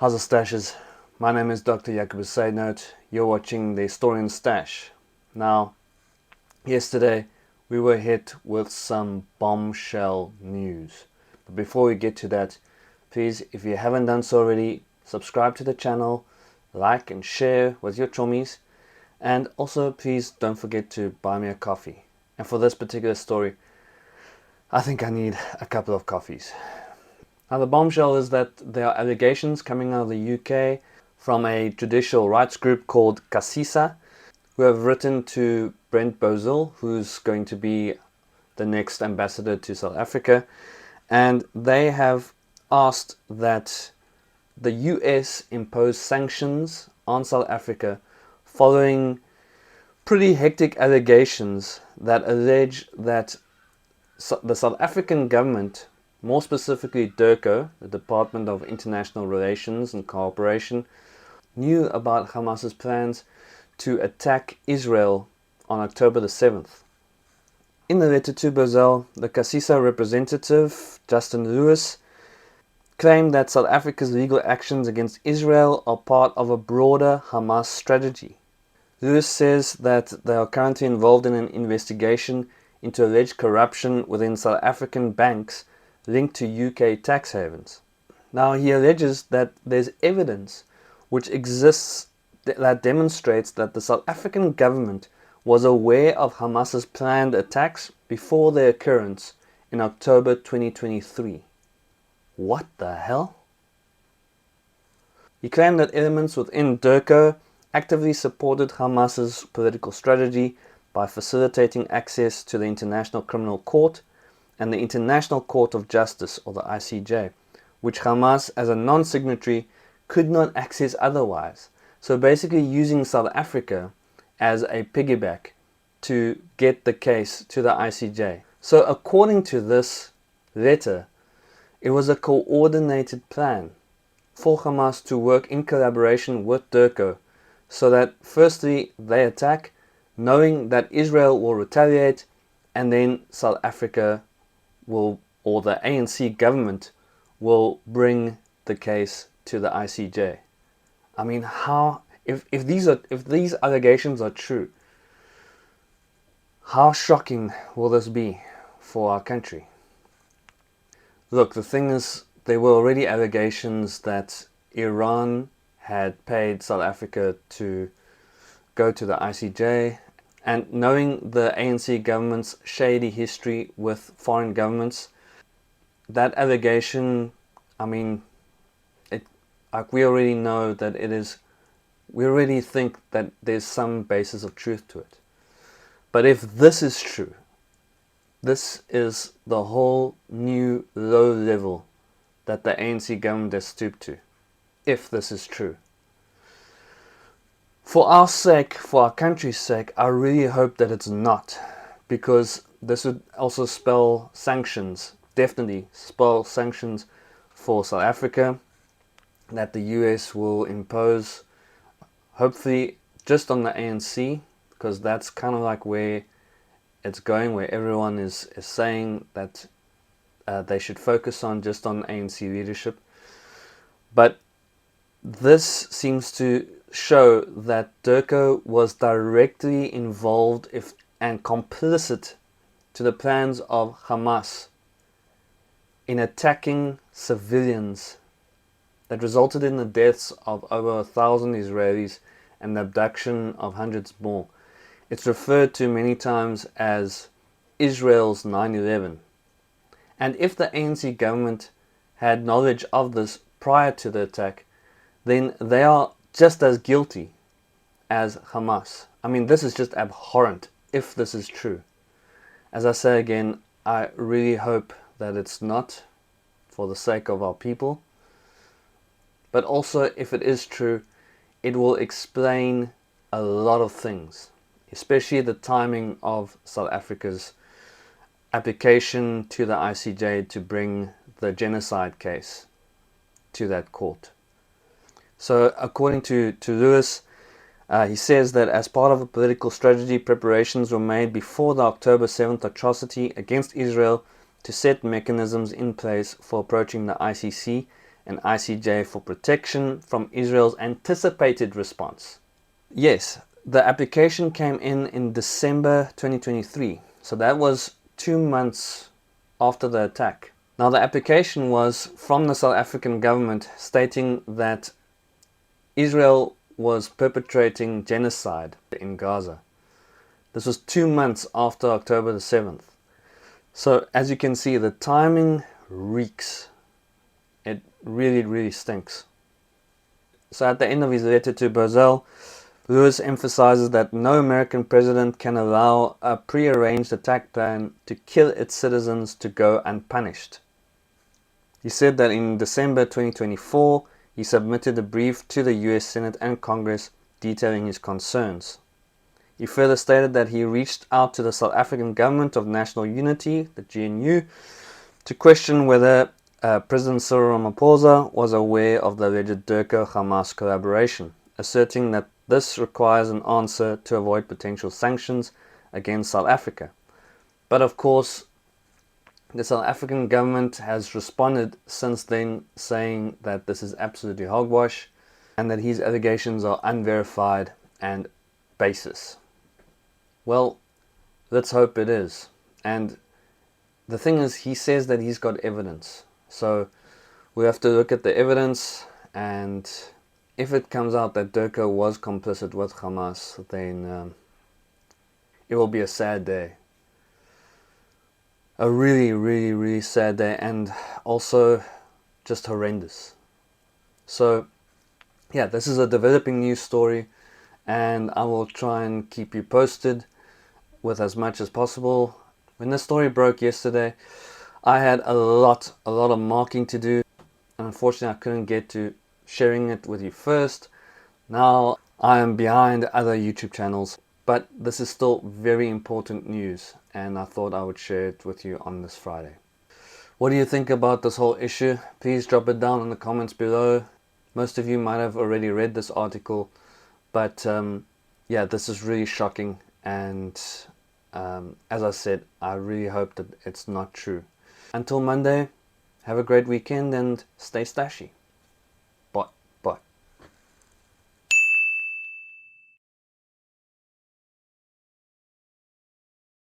How's the stashes? My name is Dr. Jacobus Seidnote. You're watching the Historian Stash. Now, yesterday we were hit with some bombshell news. But before we get to that, please, if you haven't done so already, subscribe to the channel, like and share with your chommies, and also please don't forget to buy me a coffee. And for this particular story, I think I need a couple of coffees. Now, the bombshell is that there are allegations coming out of the UK from a judicial rights group called CASISA, who have written to Brent Bozil, who's going to be the next ambassador to South Africa, and they have asked that the US impose sanctions on South Africa following pretty hectic allegations that allege that the South African government, more specifically DIRCO, the Department of International Relations and Cooperation, knew about Hamas's plans to attack Israel on October the 7th. In the letter to Bozil, the CASISA representative, Justin Lewis, claimed that South Africa's legal actions against Israel are part of a broader Hamas strategy. Lewis says that they are currently involved in an investigation into alleged corruption within South African banks linked to UK tax havens. Now, he alleges that there's evidence which exists that demonstrates that the South African government was aware of Hamas's planned attacks before their occurrence in October 2023. What the hell? He claimed that elements within DIRCO actively supported Hamas's political strategy by facilitating access to the International Criminal Court and the International Court of Justice, or the ICJ, which Hamas, as a non-signatory, could not access otherwise. So basically using South Africa as a piggyback to get the case to the ICJ. So according to this letter, it was a coordinated plan for Hamas to work in collaboration with DIRCO so that firstly they attack, knowing that Israel will retaliate, and then South Africa will, or the ANC government, will bring the case to the ICJ. I mean, how, if these allegations are true, how shocking will this be for our country? Look, the thing is, there were already allegations that Iran had paid South Africa to go to the ICJ, and knowing the ANC government's shady history with foreign governments, that allegation, I mean, like we already know that it is, we already think that there's some basis of truth to it. But if this is true, this is the whole new low level that the ANC government has stooped to, if this is true. For our sake, for our country's sake, I really hope that it's not, because this would also spell sanctions, definitely spell sanctions for South Africa, that the US will impose, hopefully just on the ANC, because that's kind of like where it's going, where everyone is saying that they should focus on just on ANC leadership. But this seems to show that DIRCO was directly involved and complicit to the plans of Hamas in attacking civilians that resulted in the deaths of over 1,000 Israelis and the abduction of hundreds more. It's referred to many times as Israel's 9/11. And if the ANC government had knowledge of this prior to the attack, then they are just as guilty as Hamas. I mean, this is just abhorrent if this is true. As I say again, I really hope that it's not, for the sake of our people. But also, if it is true, it will explain a lot of things, especially the timing of South Africa's application to the ICJ to bring the genocide case to that court. So according to Lewis, he says that as part of a political strategy, preparations were made before the October 7th atrocity against Israel to set mechanisms in place for approaching the ICC an ICJ for protection from Israel's anticipated response. Yes, the application came in December 2023, so that was 2 months after the attack. Now, the application was from the South African government stating that Israel was perpetrating genocide in Gaza. This was 2 months after October the 7th. So, as you can see, the timing reeks. It really stinks. So, at the end of his letter to Bozell, Lewis emphasizes that no American president can allow a prearranged attack plan to kill its citizens to go unpunished. He said that in December 2024, he submitted a brief to the US Senate and Congress detailing his concerns. He further stated that he reached out to the South African Government of National Unity, the GNU, to question whether President Cyril Ramaphosa was aware of the alleged Hamas collaboration, asserting that this requires an answer to avoid potential sanctions against South Africa. But of course, the South African government has responded since then, saying that this is absolutely hogwash and that his allegations are unverified and baseless. Well, let's hope it is. And the thing is, he says that he's got evidence. So we have to look at the evidence, and if it comes out that Durka was complicit with Hamas, then it will be a sad day. A really sad day, and also just horrendous. So yeah, this is a developing news story, and I will try and keep you posted with as much as possible. When the story broke yesterday, I had a lot of marking to do, and unfortunately I couldn't get to sharing it with you first. Now I am behind other YouTube channels, but this is still very important news, and I thought I would share it with you on this Friday. What do you think about this whole issue? Please drop it down in the comments below. Most of you might have already read this article, but yeah, this is really shocking, and as I said, I really hope that it's not true. Until Monday, have a great weekend and stay stashy.